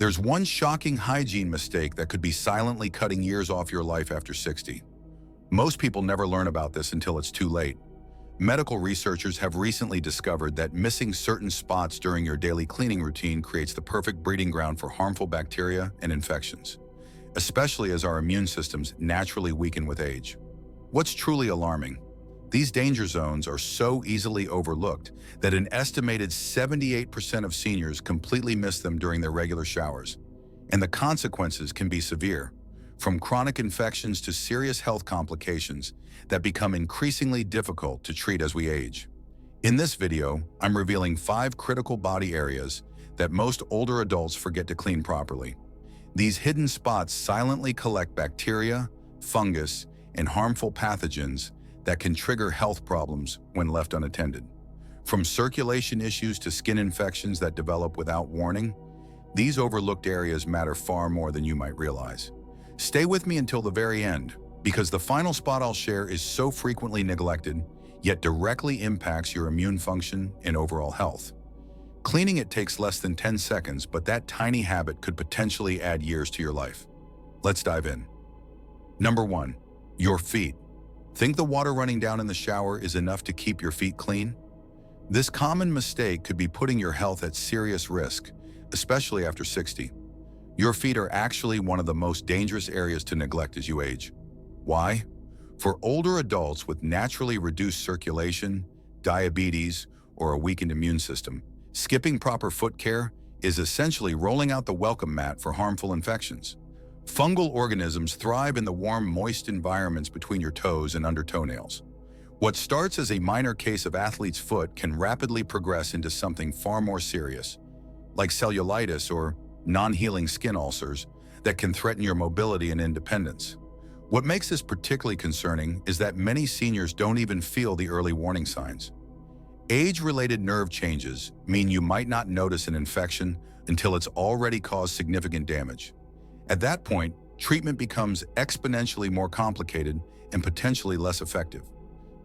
There's one shocking hygiene mistake that could be silently cutting years off your life after 60. Most people never learn about this until it's too late. Medical researchers have recently discovered that missing certain spots during your daily cleaning routine creates the perfect breeding ground for harmful bacteria and infections, especially as our immune systems naturally weaken with age. What's truly alarming? These danger zones are so easily overlooked that an estimated 78% of seniors completely miss them during their regular showers. And the consequences can be severe, from chronic infections to serious health complications that become increasingly difficult to treat as we age. In this video, I'm revealing 5 critical body areas that most older adults forget to clean properly. These hidden spots silently collect bacteria, fungus, and harmful pathogens that can trigger health problems when left unattended. From circulation issues to skin infections that develop without warning, these overlooked areas matter far more than you might realize. Stay with me until the very end, because the final spot I'll share is so frequently neglected, yet directly impacts your immune function and overall health. Cleaning it takes less than 10 seconds, but that tiny habit could potentially add years to your life. Let's dive in. Number 1, your feet. Think the water running down in the shower is enough to keep your feet clean? This common mistake could be putting your health at serious risk, especially after 60. Your feet are actually one of the most dangerous areas to neglect as you age. Why? For older adults with naturally reduced circulation, diabetes, or a weakened immune system, skipping proper foot care is essentially rolling out the welcome mat for harmful infections. Fungal organisms thrive in the warm, moist environments between your toes and under toenails. What starts as a minor case of athlete's foot can rapidly progress into something far more serious, like cellulitis or non-healing skin ulcers that can threaten your mobility and independence. What makes this particularly concerning is that many seniors don't even feel the early warning signs. Age-related nerve changes mean you might not notice an infection until it's already caused significant damage. At that point, treatment becomes exponentially more complicated and potentially less effective.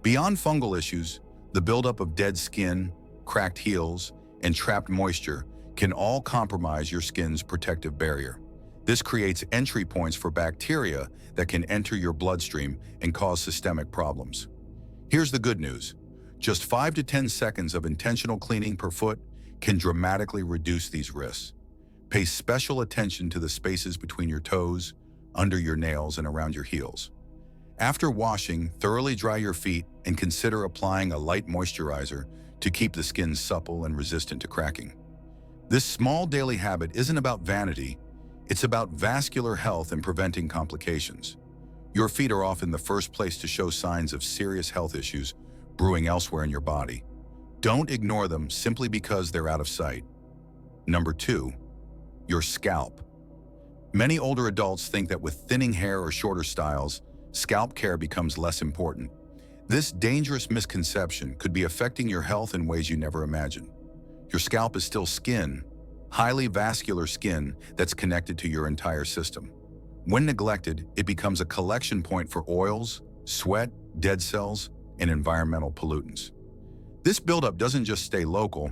Beyond fungal issues, the buildup of dead skin, cracked heels, and trapped moisture can all compromise your skin's protective barrier. This creates entry points for bacteria that can enter your bloodstream and cause systemic problems. Here's the good news. Just 5 to 10 seconds of intentional cleaning per foot can dramatically reduce these risks. Pay special attention to the spaces between your toes, under your nails, and around your heels. After washing, thoroughly dry your feet and consider applying a light moisturizer to keep the skin supple and resistant to cracking. This small daily habit isn't about vanity, it's about vascular health and preventing complications. Your feet are often the first place to show signs of serious health issues brewing elsewhere in your body. Don't ignore them simply because they're out of sight. Number 2, your scalp. Many older adults think that with thinning hair or shorter styles, scalp care becomes less important. This dangerous misconception could be affecting your health in ways you never imagined. Your scalp is still skin, highly vascular skin that's connected to your entire system. When neglected, it becomes a collection point for oils, sweat, dead cells, and environmental pollutants. This buildup doesn't just stay local.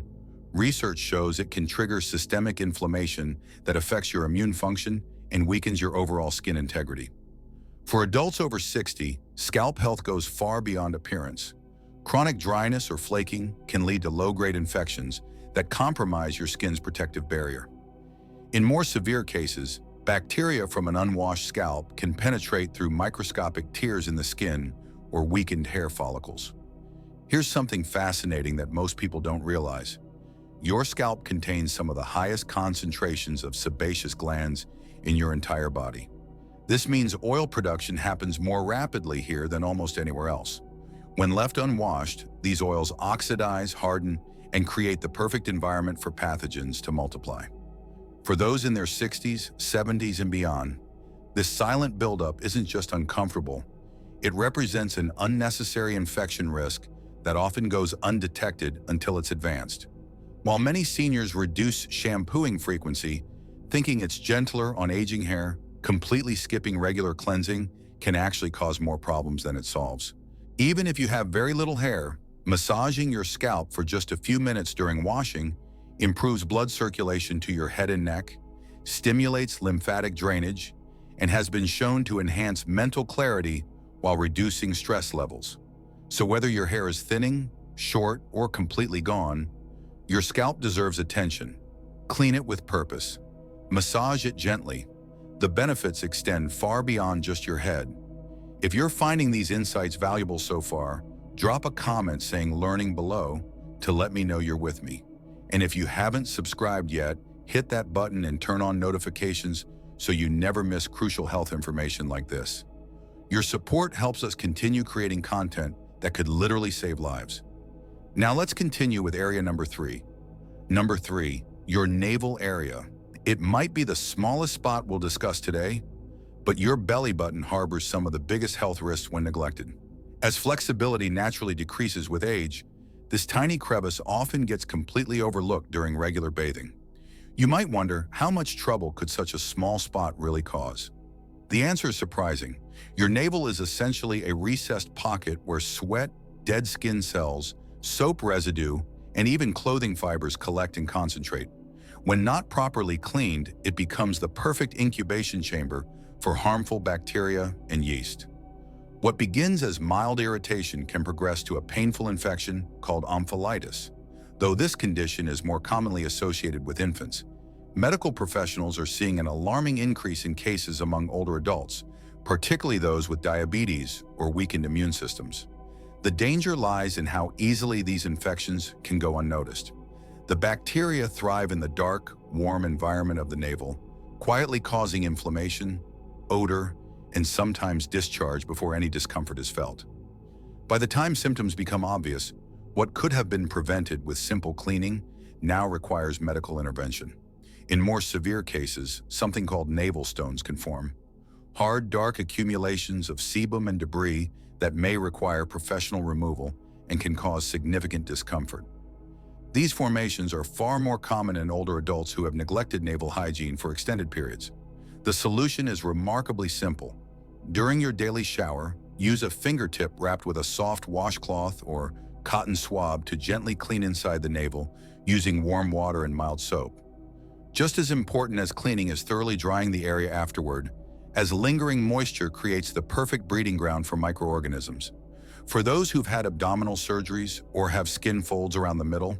Research shows it can trigger systemic inflammation that affects your immune function and weakens your overall skin integrity. For adults over 60, scalp health goes far beyond appearance. Chronic dryness or flaking can lead to low-grade infections that compromise your skin's protective barrier. In more severe cases, bacteria from an unwashed scalp can penetrate through microscopic tears in the skin or weakened hair follicles. Here's something fascinating that most people don't realize. Your scalp contains some of the highest concentrations of sebaceous glands in your entire body. This means oil production happens more rapidly here than almost anywhere else. When left unwashed, these oils oxidize, harden, and create the perfect environment for pathogens to multiply. For those in their 60s, 70s, and beyond, this silent buildup isn't just uncomfortable. It represents an unnecessary infection risk that often goes undetected until it's advanced. While many seniors reduce shampooing frequency, thinking it's gentler on aging hair, completely skipping regular cleansing can actually cause more problems than it solves. Even if you have very little hair, massaging your scalp for just a few minutes during washing improves blood circulation to your head and neck, stimulates lymphatic drainage, and has been shown to enhance mental clarity while reducing stress levels. So whether your hair is thinning, short, or completely gone, your scalp deserves attention. Clean it with purpose. Massage it gently. The benefits extend far beyond just your head. If you're finding these insights valuable so far, drop a comment saying "learning" below to let me know you're with me. And if you haven't subscribed yet, hit that button and turn on notifications so you never miss crucial health information like this. Your support helps us continue creating content that could literally save lives. Now let's continue with area number 3. Number 3, your navel area. It might be the smallest spot we'll discuss today, but your belly button harbors some of the biggest health risks when neglected. As flexibility naturally decreases with age, this tiny crevice often gets completely overlooked during regular bathing. You might wonder, how much trouble could such a small spot really cause? The answer is surprising. Your navel is essentially a recessed pocket where sweat, dead skin cells, soap residue, and even clothing fibers collect and concentrate. When not properly cleaned, it becomes the perfect incubation chamber for harmful bacteria and yeast. What begins as mild irritation can progress to a painful infection called omphalitis. Though this condition is more commonly associated with infants, medical professionals are seeing an alarming increase in cases among older adults, particularly those with diabetes or weakened immune systems. The danger lies in how easily these infections can go unnoticed. The bacteria thrive in the dark, warm environment of the navel, quietly causing inflammation, odor, and sometimes discharge before any discomfort is felt. By the time symptoms become obvious, what could have been prevented with simple cleaning now requires medical intervention. In more severe cases, something called navel stones can form, hard, dark accumulations of sebum and debris that may require professional removal and can cause significant discomfort. These formations are far more common in older adults who have neglected navel hygiene for extended periods. The solution is remarkably simple. During your daily shower, use a fingertip wrapped with a soft washcloth or cotton swab to gently clean inside the navel using warm water and mild soap. Just as important as cleaning is thoroughly drying the area afterward, as lingering moisture creates the perfect breeding ground for microorganisms. For those who've had abdominal surgeries or have skin folds around the middle,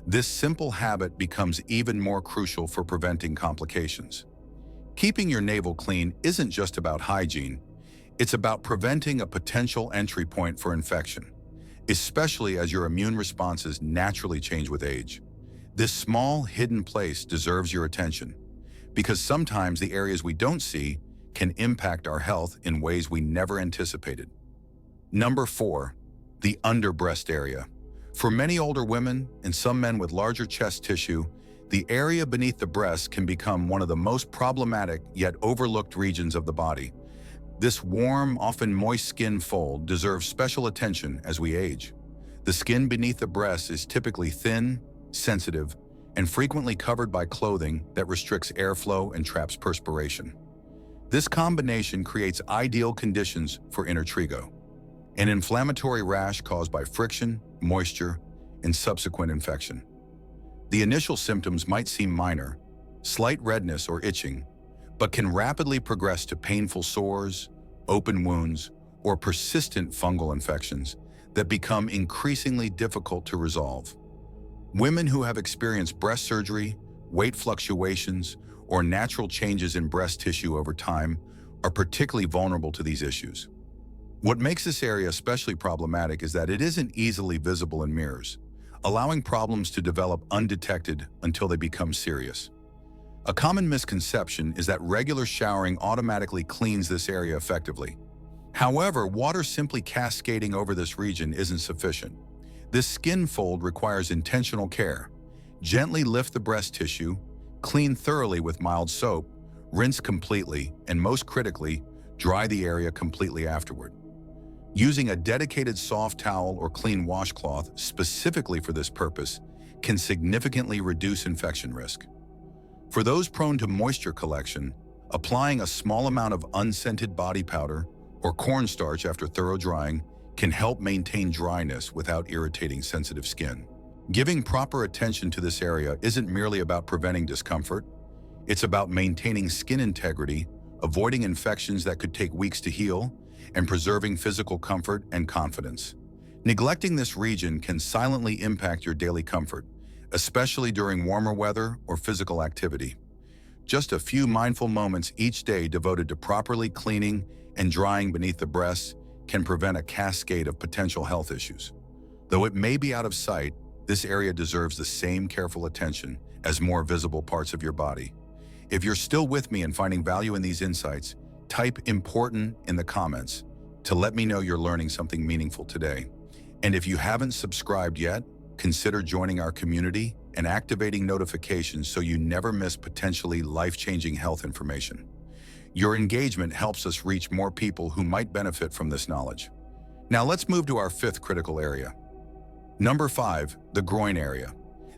this simple habit becomes even more crucial for preventing complications. Keeping your navel clean isn't just about hygiene, it's about preventing a potential entry point for infection, especially as your immune responses naturally change with age. This small, hidden place deserves your attention, because sometimes the areas we don't see can impact our health in ways we never anticipated. Number 4, the underbreast area. For many older women and some men with larger chest tissue, the area beneath the breast can become one of the most problematic yet overlooked regions of the body. This warm, often moist skin fold deserves special attention as we age. The skin beneath the breast is typically thin, sensitive, and frequently covered by clothing that restricts airflow and traps perspiration. This combination creates ideal conditions for intertrigo, an inflammatory rash caused by friction, moisture, and subsequent infection. The initial symptoms might seem minor, slight redness or itching, but can rapidly progress to painful sores, open wounds, or persistent fungal infections that become increasingly difficult to resolve. Women who have experienced breast surgery, weight fluctuations, or natural changes in breast tissue over time are particularly vulnerable to these issues. What makes this area especially problematic is that it isn't easily visible in mirrors, allowing problems to develop undetected until they become serious. A common misconception is that regular showering automatically cleans this area effectively. However, water simply cascading over this region isn't sufficient. This skin fold requires intentional care. Gently lift the breast tissue, clean thoroughly with mild soap, rinse completely, and most critically, dry the area completely afterward. Using a dedicated soft towel or clean washcloth specifically for this purpose can significantly reduce infection risk. For those prone to moisture collection, applying a small amount of unscented body powder or cornstarch after thorough drying can help maintain dryness without irritating sensitive skin. Giving proper attention to this area isn't merely about preventing discomfort, It's about maintaining skin integrity, avoiding infections that could take weeks to heal, and preserving physical comfort and confidence. Neglecting this region can silently impact your daily comfort, especially during warmer weather or physical activity. Just a few mindful moments each day devoted to properly cleaning and drying beneath the breasts can prevent a cascade of potential health issues. Though it may be out of sight, this area deserves the same careful attention as more visible parts of your body. If you're still with me and finding value in these insights, type "important" in the comments to let me know you're learning something meaningful today. And if you haven't subscribed yet, consider joining our community and activating notifications so you never miss potentially life-changing health information. Your engagement helps us reach more people who might benefit from this knowledge. Now let's move to our fifth critical area. Number 5, the groin area.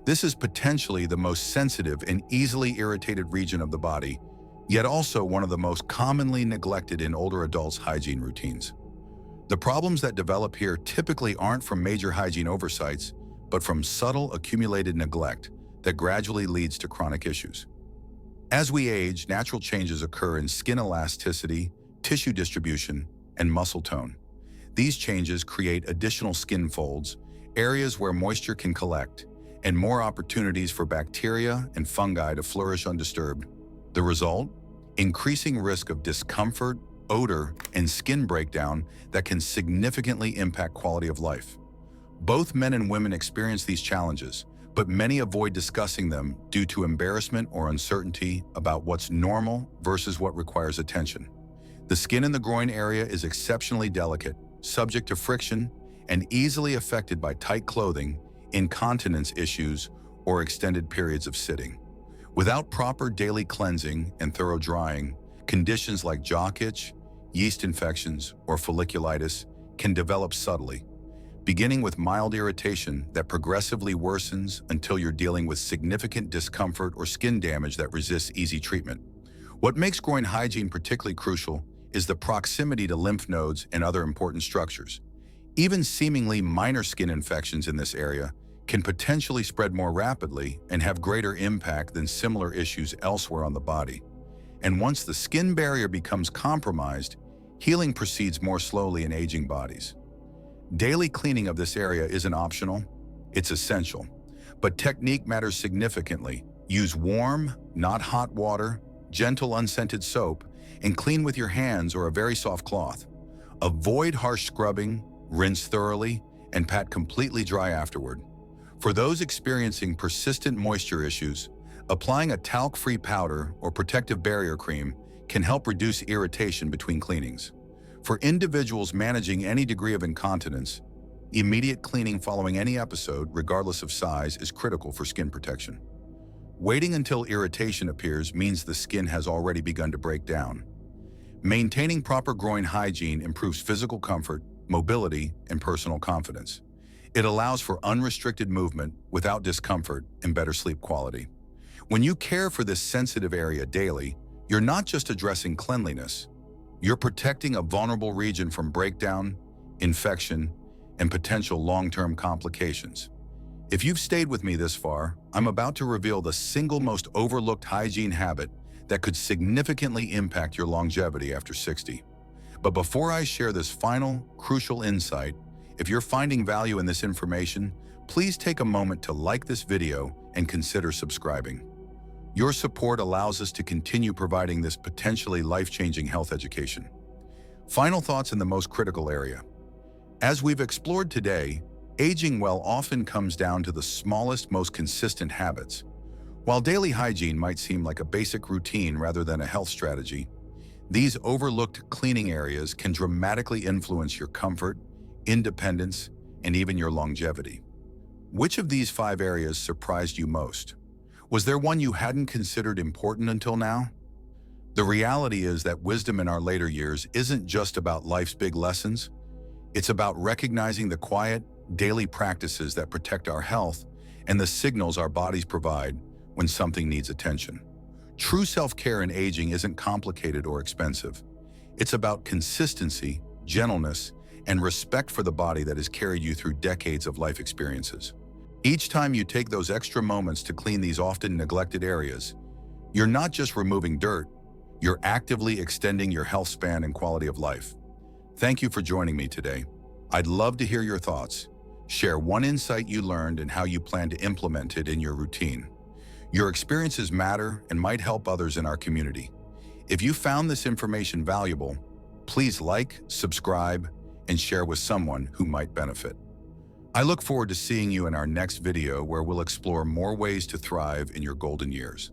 This is potentially the most sensitive and easily irritated region of the body, yet also one of the most commonly neglected in older adults' hygiene routines. The problems that develop here typically aren't from major hygiene oversights, but from subtle accumulated neglect that gradually leads to chronic issues. As we age, natural changes occur in skin elasticity, tissue distribution, and muscle tone. These changes create additional skin folds, areas where moisture can collect, and more opportunities for bacteria and fungi to flourish undisturbed. The result? Increasing risk of discomfort, odor, and skin breakdown that can significantly impact quality of life. Both men and women experience these challenges, but many avoid discussing them due to embarrassment or uncertainty about what's normal versus what requires attention. The skin in the groin area is exceptionally delicate, subject to friction, and easily affected by tight clothing, incontinence issues, or extended periods of sitting. Without proper daily cleansing and thorough drying, conditions like jock itch, yeast infections, or folliculitis can develop subtly, beginning with mild irritation that progressively worsens until you're dealing with significant discomfort or skin damage that resists easy treatment. What makes groin hygiene particularly crucial is the proximity to lymph nodes and other important structures. Even seemingly minor skin infections in this area can potentially spread more rapidly and have greater impact than similar issues elsewhere on the body. And once the skin barrier becomes compromised, healing proceeds more slowly in aging bodies. Daily cleaning of this area isn't optional, it's essential. But technique matters significantly. Use warm, not hot water, gentle unscented soap, and clean with your hands or a very soft cloth. Avoid harsh scrubbing, rinse thoroughly, and pat completely dry afterward. For those experiencing persistent moisture issues, applying a talc-free powder or protective barrier cream can help reduce irritation between cleanings. For individuals managing any degree of incontinence, immediate cleaning following any episode, regardless of size, is critical for skin protection. Waiting until irritation appears means the skin has already begun to break down. Maintaining proper groin hygiene improves physical comfort, mobility, and personal confidence. It allows for unrestricted movement without discomfort and better sleep quality. When you care for this sensitive area daily, you're not just addressing cleanliness, you're protecting a vulnerable region from breakdown, infection, and potential long-term complications. If you've stayed with me this far, I'm about to reveal the single most overlooked hygiene habit that could significantly impact your longevity after 60. But before I share this final, crucial insight, if you're finding value in this information, please take a moment to like this video and consider subscribing. Your support allows us to continue providing this potentially life-changing health education. Final thoughts in the most critical area. As we've explored today, aging well often comes down to the smallest, most consistent habits. While daily hygiene might seem like a basic routine rather than a health strategy, these overlooked cleaning areas can dramatically influence your comfort, independence, and even your longevity. Which of these 5 areas surprised you most? Was there one you hadn't considered important until now? The reality is that wisdom in our later years isn't just about life's big lessons. It's about recognizing the quiet, daily practices that protect our health and the signals our bodies provide when something needs attention. True self-care in aging isn't complicated or expensive. It's about consistency, gentleness, and respect for the body that has carried you through decades of life experiences. Each time you take those extra moments to clean these often neglected areas, You're not just removing dirt, you're actively extending your health span and quality of life. Thank you for joining me today. I'd love to hear your thoughts. Share one insight you learned and how you plan to implement it in your routine. Your experiences matter and might help others in our community. If you found this information valuable, please like, subscribe, and share with someone who might benefit. I look forward to seeing you in our next video where we'll explore more ways to thrive in your golden years.